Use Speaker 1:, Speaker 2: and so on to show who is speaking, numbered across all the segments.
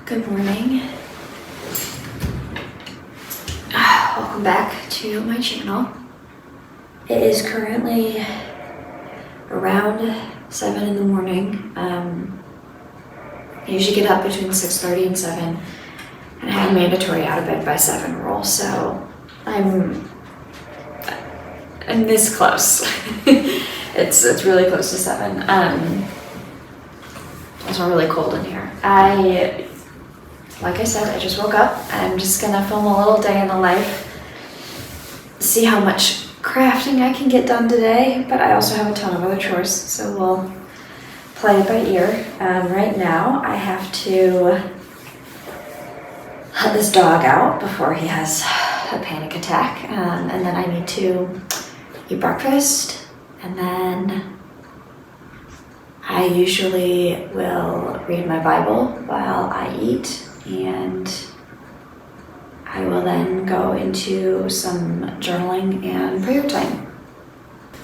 Speaker 1: Good morning. Welcome back to my channel. It is currently around 7 in the morning. I usually get up between 6:30 and 7 and I have a mandatory out of bed by 7 rule, so I'm this close. It's really close to 7. It's really cold in here. Like I said, I just woke up. I'm just gonna film a little day in the life, see how much crafting I can get done today, but I also have a ton of other chores, so we'll play it by ear. Right now, I have to let this dog out before he has a panic attack, and then I need to eat breakfast, and then I usually will read my Bible while I eat, and I will then go into some journaling and prayer time.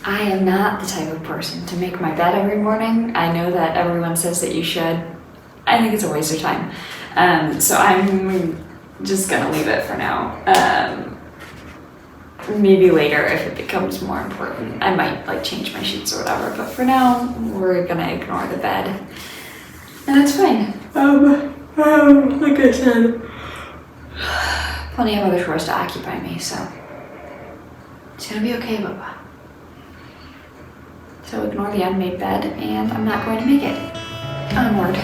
Speaker 1: I am not the type of person to make my bed every morning. I know that everyone says that you should. I think it's a waste of time. So I'm just gonna leave it for now. Maybe later if it becomes more important. I might change my sheets or whatever, but for now, we're gonna ignore the bed. And it's fine. Like I said, plenty of other chores to occupy me, so it's gonna be okay, Bubba. So ignore the unmade bed, and I'm not going to make it. Onward.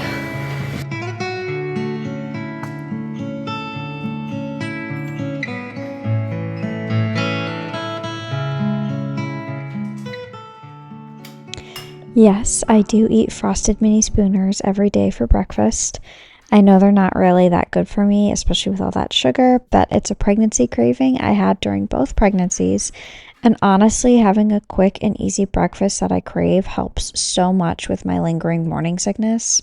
Speaker 2: Yes, I do eat frosted mini spooners every day for breakfast. I know they're not really that good for me, especially with all that sugar, but it's a pregnancy craving I had during both pregnancies. And honestly, having a quick and easy breakfast that I crave helps so much with my lingering morning sickness.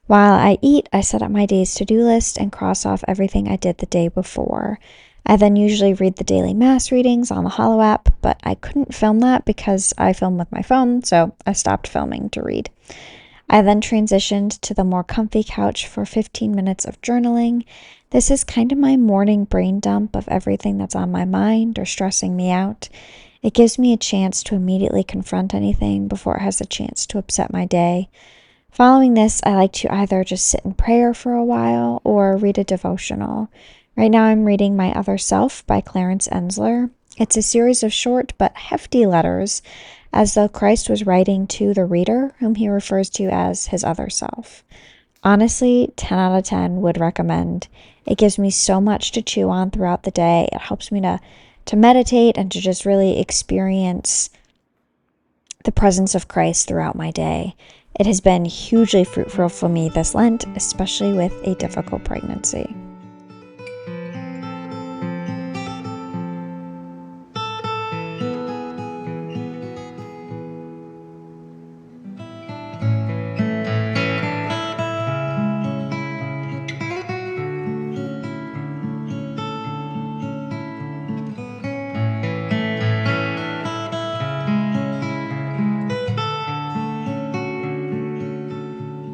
Speaker 2: While I eat, I set up my day's to-do list and cross off everything I did the day before. I then usually read the daily mass readings on the Hollow app, but I couldn't film that because I film with my phone, so I stopped filming to read. I then transitioned to the more comfy couch for 15 minutes of journaling. This is kind of my morning brain dump of everything that's on my mind or stressing me out. It gives me a chance to immediately confront anything before it has a chance to upset my day. Following this, I like to either just sit in prayer for a while or read a devotional. Right now I'm reading My Other Self by Clarence Ensler. It's a series of short but hefty letters, as though Christ was writing to the reader, whom he refers to as his other self. Honestly, 10 out of 10 would recommend. It gives me so much to chew on throughout the day. It helps me to meditate and to just really experience the presence of Christ throughout my day. It has been hugely fruitful for me this Lent, especially with a difficult pregnancy.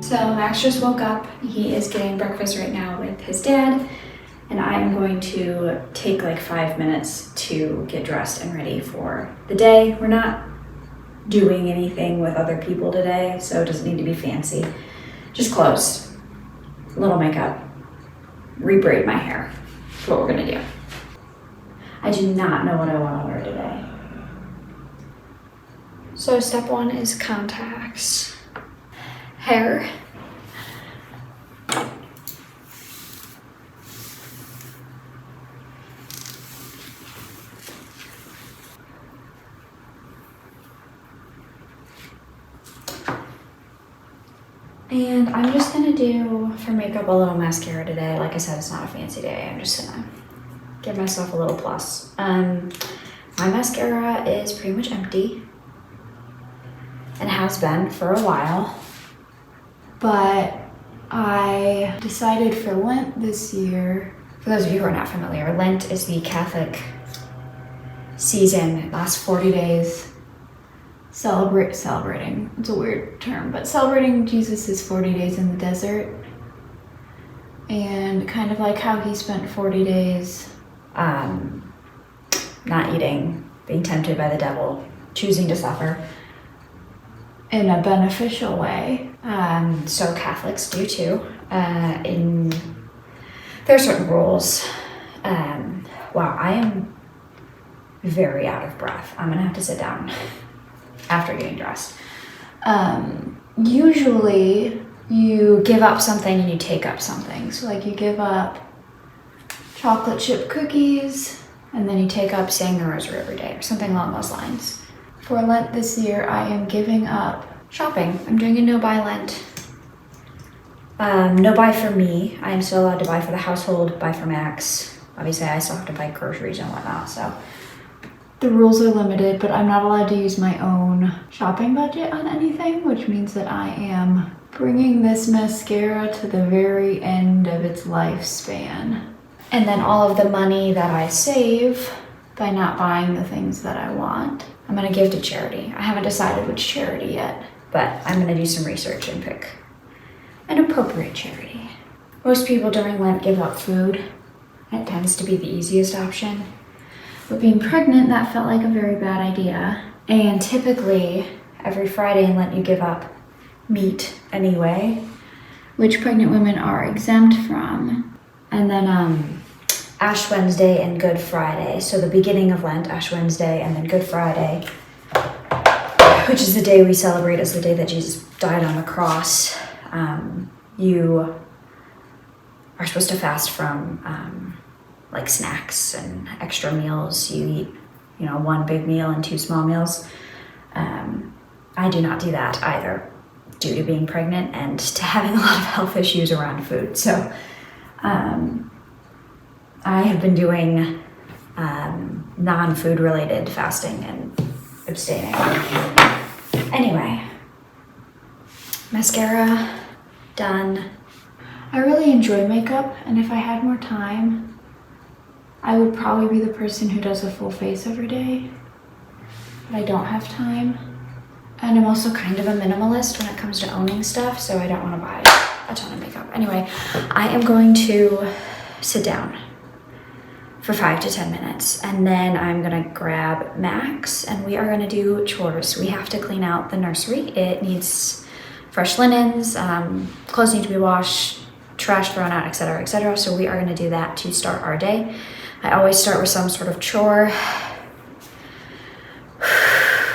Speaker 1: So Max just woke up. He is getting breakfast right now with his dad, and I'm going to take like 5 minutes to get dressed and ready for the day. We're not doing anything with other people today, so it doesn't need to be fancy. Just clothes, a little makeup, rebraid my hair. That's what we're gonna do. I do not know what I want to wear today. So step 1 is contacts. Hair. And I'm just gonna do, for makeup, a little mascara today. Like I said, it's not a fancy day. I'm just gonna give myself a little plus. My mascara is pretty much empty and has been for a while. But I decided for Lent this year, for those of you who are not familiar, Lent is the Catholic season. It lasts 40 days. Celebrating, it's a weird term, but celebrating Jesus' 40 days in the desert.
Speaker 3: and kind of like how he spent 40 days
Speaker 1: not eating, being tempted by the devil, choosing to suffer.
Speaker 3: in a beneficial way.
Speaker 1: So Catholics do too. There are certain rules. Wow, I am very out of breath. I'm gonna have to sit down after getting dressed.
Speaker 3: Usually you give up something and you take up something. So like you give up chocolate chip cookies and then you take up saying the rosary every day or something along those lines. For Lent this year, I am giving up
Speaker 1: Shopping. I'm doing a no-buy Lent. No buy for me. I am still allowed to buy for the household, buy for Max. Obviously, I still have to buy groceries and whatnot, so.
Speaker 3: the rules are limited, but I'm not allowed to use my own shopping budget on anything, which means that I am bringing this mascara to the very end of its lifespan. And then all of the money that I save by not buying the things that I want,
Speaker 1: I'm gonna give to charity. I haven't decided which charity yet, but I'm gonna do some research and pick an appropriate charity. Most people during Lent give up food. It tends to be the easiest option. But being pregnant, that felt like a very bad idea. And typically, every Friday in Lent, you give up meat anyway,
Speaker 3: which pregnant women are exempt from.
Speaker 1: And then Ash Wednesday and Good Friday. So the beginning of Lent, Ash Wednesday, and then Good Friday, which is the day we celebrate as the day that Jesus died on the cross. You are supposed to fast from like snacks and extra meals. You eat, one big meal and 2 small meals. I do not do that either, due to being pregnant and to having a lot of health issues around food. So I have been doing non-food related fasting and abstaining. Anyway, mascara done.
Speaker 3: I really enjoy makeup, and if I had more time, I would probably be the person who does a full face every day, but I don't have time.
Speaker 1: And I'm also kind of a minimalist when it comes to owning stuff, so I don't want to buy a ton of makeup. Anyway, I am going to sit down for 5 to 10 minutes, and then I'm gonna grab Max, and we are gonna do chores. We have to clean out the nursery. It needs fresh linens, clothes need to be washed, trash thrown out, etc., etc. So we are gonna do that to start our day. I always start with some sort of chore,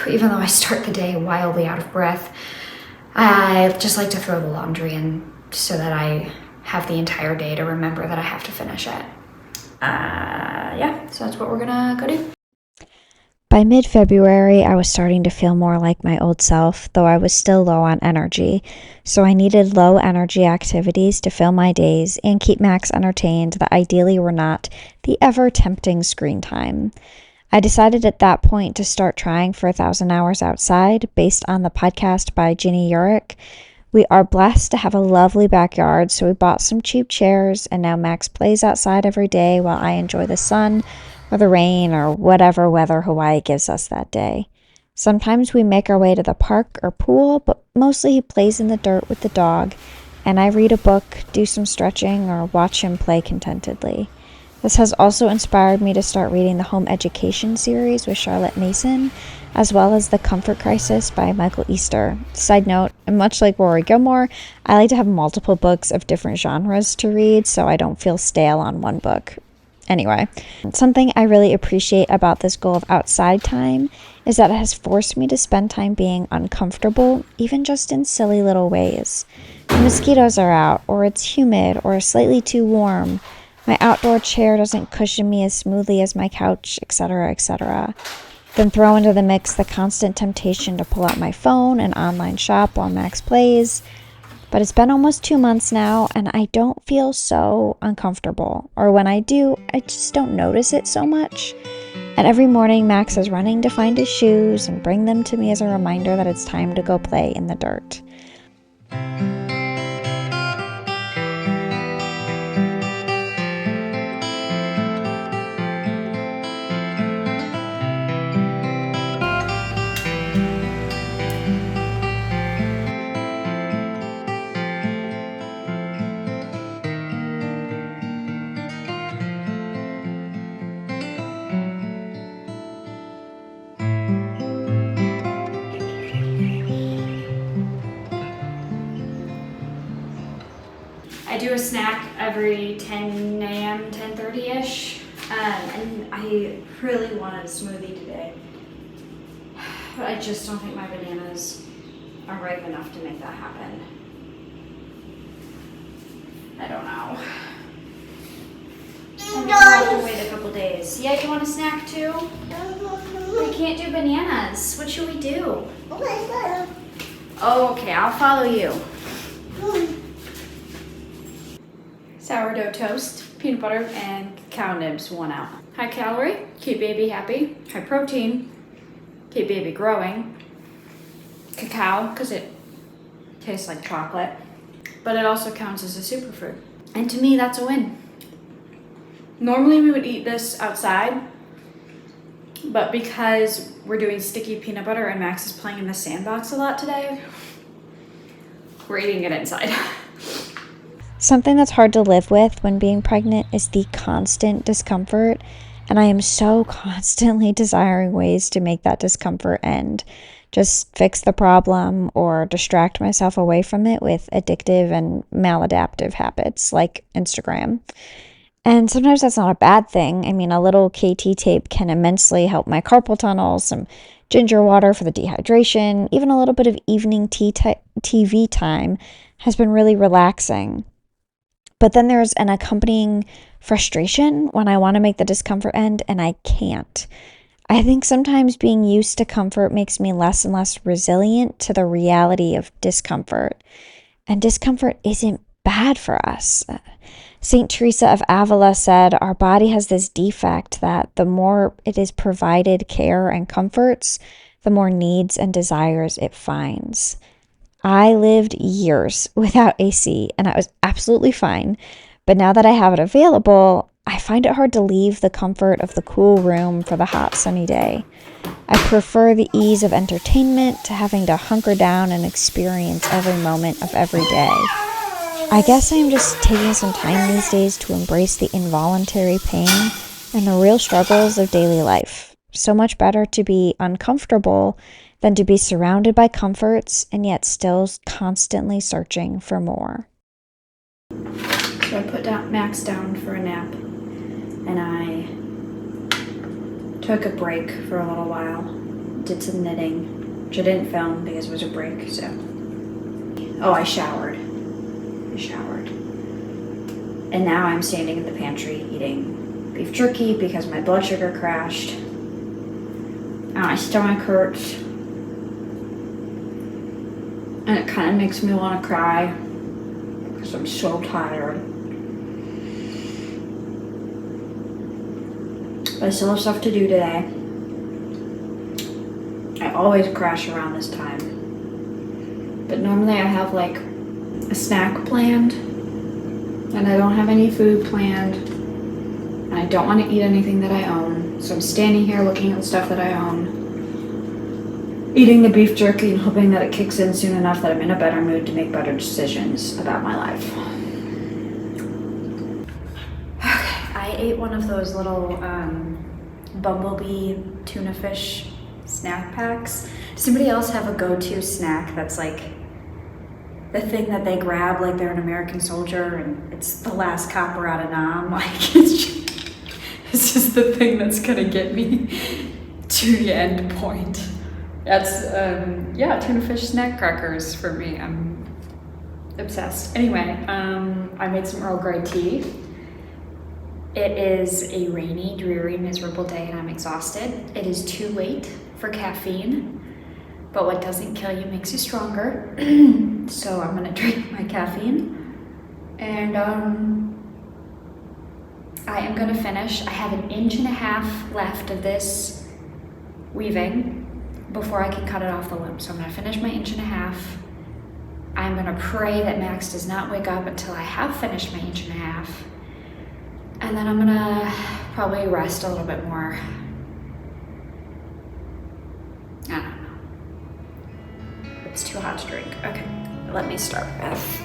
Speaker 1: even though I start the day wildly out of breath. I just like to throw the laundry in so that I have the entire day to remember that I have to finish it. So that's what we're gonna go do.
Speaker 2: By mid-February, I was starting to feel more like my old self, though I was still low on energy. So I needed low-energy activities to fill my days and keep Max entertained that ideally were not the ever-tempting screen time. I decided at that point to start trying for 1,000 hours outside based on the podcast by Ginny Urick. We are blessed to have a lovely backyard, so we bought some cheap chairs, and now Max plays outside every day while I enjoy the sun or the rain or whatever weather Hawaii gives us that day. Sometimes we make our way to the park or pool, but mostly he plays in the dirt with the dog, and I read a book, do some stretching, or watch him play contentedly. This has also inspired me to start reading the Home Education series with Charlotte Mason, as well as The Comfort Crisis by Michael Easter. Side note, much like Rory Gilmore, I like to have multiple books of different genres to read so I don't feel stale on one book. Anyway, something I really appreciate about this goal of outside time is that it has forced me to spend time being uncomfortable, even just in silly little ways. The mosquitoes are out, or it's humid, or slightly too warm. My outdoor chair doesn't cushion me as smoothly as my couch, etc., etc. Then throw into the mix the constant temptation to pull out my phone and online shop while Max plays. But it's been almost 2 months now, and I don't feel so uncomfortable. Or when I do, I just don't notice it so much. And every morning, Max is running to find his shoes and bring them to me as a reminder that it's time to go play in the dirt.
Speaker 4: a snack every 10 a.m., 10:30-ish. And I really wanted a smoothie today. But I just don't think my bananas are ripe enough to make that happen. I don't know. I'm gonna have to wait a couple days. Yeah, you want a snack too? We can't do bananas. What should we do? Oh, okay, I'll follow you. Sourdough toast, peanut butter, and cacao nibs, 1 out. High calorie, keep baby happy. High protein, keep baby growing. Cacao, because it tastes like chocolate. But it also counts as a superfood. And to me, that's a win. Normally we would eat this outside, but because we're doing sticky peanut butter and Max is playing in the sandbox a lot today, we're eating it inside.
Speaker 2: Something that's hard to live with when being pregnant is the constant discomfort, and I am so constantly desiring ways to make that discomfort end. Just fix the problem or distract myself away from it with addictive and maladaptive habits like Instagram. And sometimes that's not a bad thing. I mean, a little KT tape can immensely help my carpal tunnel, some ginger water for the dehydration, even a little bit of evening TV time has been really relaxing. But then there's an accompanying frustration when I want to make the discomfort end and I can't. I think sometimes being used to comfort makes me less and less resilient to the reality of discomfort. And discomfort isn't bad for us. St. Teresa of Avila said, our body has this defect that the more it is provided care and comforts, the more needs and desires it finds. I lived years without AC and I was absolutely fine. But now that I have it available, I find it hard to leave the comfort of the cool room for the hot sunny day. I prefer the ease of entertainment to having to hunker down and experience every moment of every day. I guess I'm just taking some time these days to embrace the involuntary pain and the real struggles of daily life. So much better to be uncomfortable than to be surrounded by comforts and yet still constantly searching for more.
Speaker 4: So I put Max down for a nap and I took a break for a little while, did some knitting, which I didn't film because it was a break, so. Oh, I showered. And now I'm standing in the pantry eating beef jerky because my blood sugar crashed. And my stomach hurts. And it kind of makes me want to cry because I'm so tired. But I still have stuff to do today. I always crash around this time. But normally I have like a snack planned, and I don't have any food planned, and I don't want to eat anything that I own. So I'm standing here looking at the stuff that I own, eating the beef jerky and hoping that it kicks in soon enough that I'm in a better mood to make better decisions about my life. Okay, I ate one of those little bumblebee tuna fish snack packs. Does somebody else have a go-to snack that's like the thing that they grab like they're an American soldier and it's the last copper out of Nam? Like it's just the thing that's gonna get me to the end point. That's tuna fish snack crackers for me. I'm obsessed. Anyway, I made some Earl Grey tea. It is a rainy, dreary, miserable day and I'm exhausted. It is too late for caffeine, but what doesn't kill you makes you stronger. So I'm gonna drink my caffeine and I am gonna finish. I have 1.5 inches left of this weaving before I can cut it off the loom. So I'm gonna finish my 1.5 inches. I'm gonna pray that Max does not wake up until I have finished my 1.5 inches. And then I'm gonna probably rest a little bit more. I don't know. It's too hot to drink. Okay, let me start with.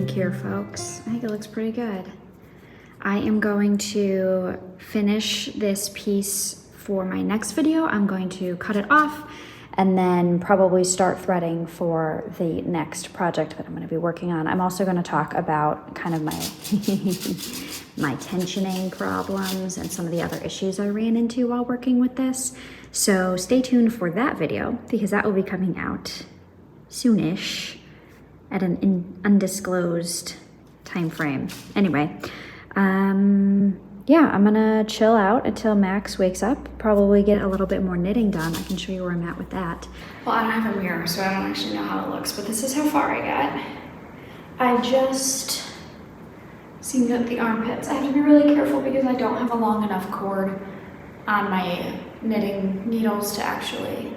Speaker 4: think here, folks? I think it looks pretty good. I am going to finish this piece for my next video. I'm going to cut it off and then probably start threading for the next project that I'm going to be working on. I'm also going to talk about kind of my my tensioning problems and some of the other issues I ran into while working with this. So stay tuned for that video because that will be coming out soonish at an undisclosed time frame. Anyway, yeah, I'm gonna chill out until Max wakes up, probably get a little bit more knitting done. I can show you where I'm at with that. Well, I don't have a mirror, so I don't actually know how it looks, but this is how far I got. I just seamed up the armpits. I have to be really careful because I don't have a long enough cord on my knitting needles to actually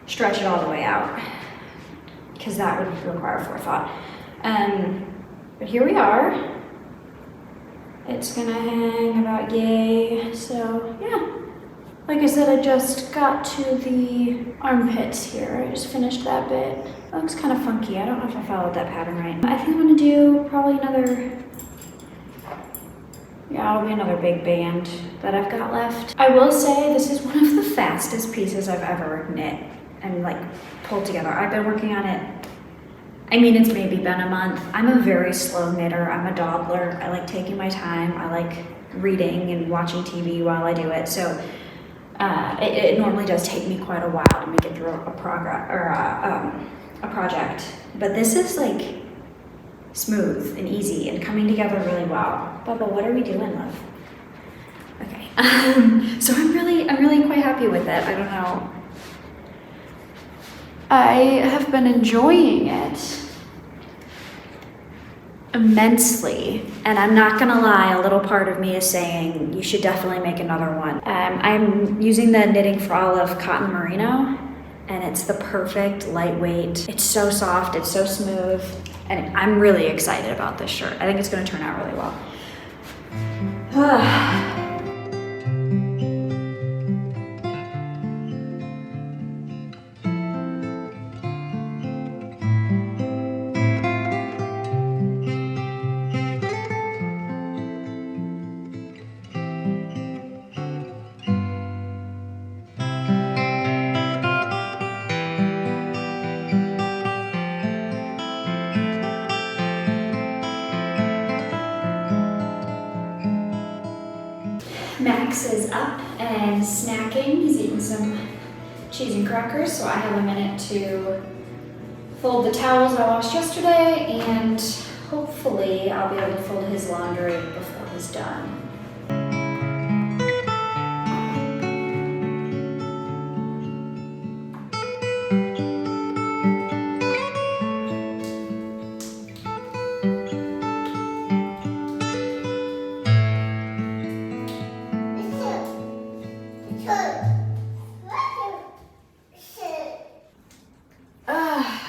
Speaker 4: stretch it all the way out, because that would require forethought. But here we are. It's gonna hang about yay, so yeah. Like I said, I just got to the armpits here. I just finished that bit. It looks kind of funky. I don't know if I followed that pattern right. I think I'm gonna do probably another, yeah, it'll be another big band that I've got left. I will say this is one of the fastest pieces I've ever knit and like pulled together. I've been working on it, I mean, it's maybe been a month. I'm a very slow knitter. I'm a dawdler. I like taking my time. I like reading and watching TV while I do it. So it normally does take me quite a while to make it through a project. But this is like smooth and easy and coming together really well. Bubba, what are we doing, love? Okay. So I'm really quite happy with it. I don't know. I have been enjoying it immensely, and I'm not gonna lie, a little part of me is saying you should definitely make another one. I'm using the Knitting for Olive Cotton Merino, and it's the perfect lightweight. It's so soft, it's so smooth, and I'm really excited about this shirt. I think it's gonna turn out really well. Max is up and snacking. He's eating some cheese and crackers, so I have a minute to fold the towels I washed yesterday, and hopefully I'll be able to fold his laundry before he's done.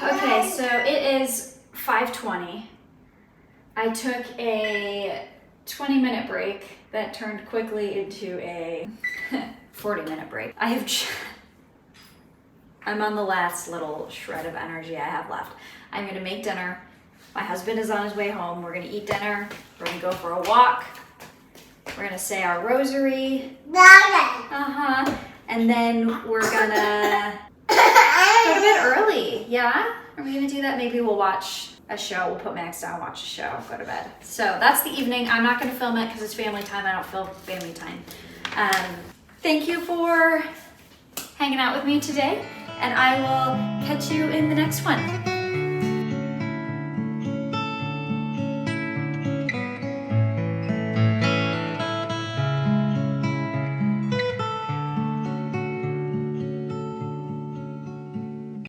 Speaker 4: Okay, so it is 5:20. I took a 20-minute break that turned quickly into a 40-minute break. I'm on the last little shred of energy I have left. I'm gonna make dinner. My husband is on his way home. We're gonna eat dinner. We're gonna go for a walk. We're gonna say our rosary. And then we're gonna go to bed early. Yeah? Are we gonna do that? Maybe we'll watch a show. We'll put Max down, watch a show, go to bed. So that's the evening. I'm not gonna film it because it's family time. I don't film family time. Thank you for hanging out with me today, and I will catch you in the next one.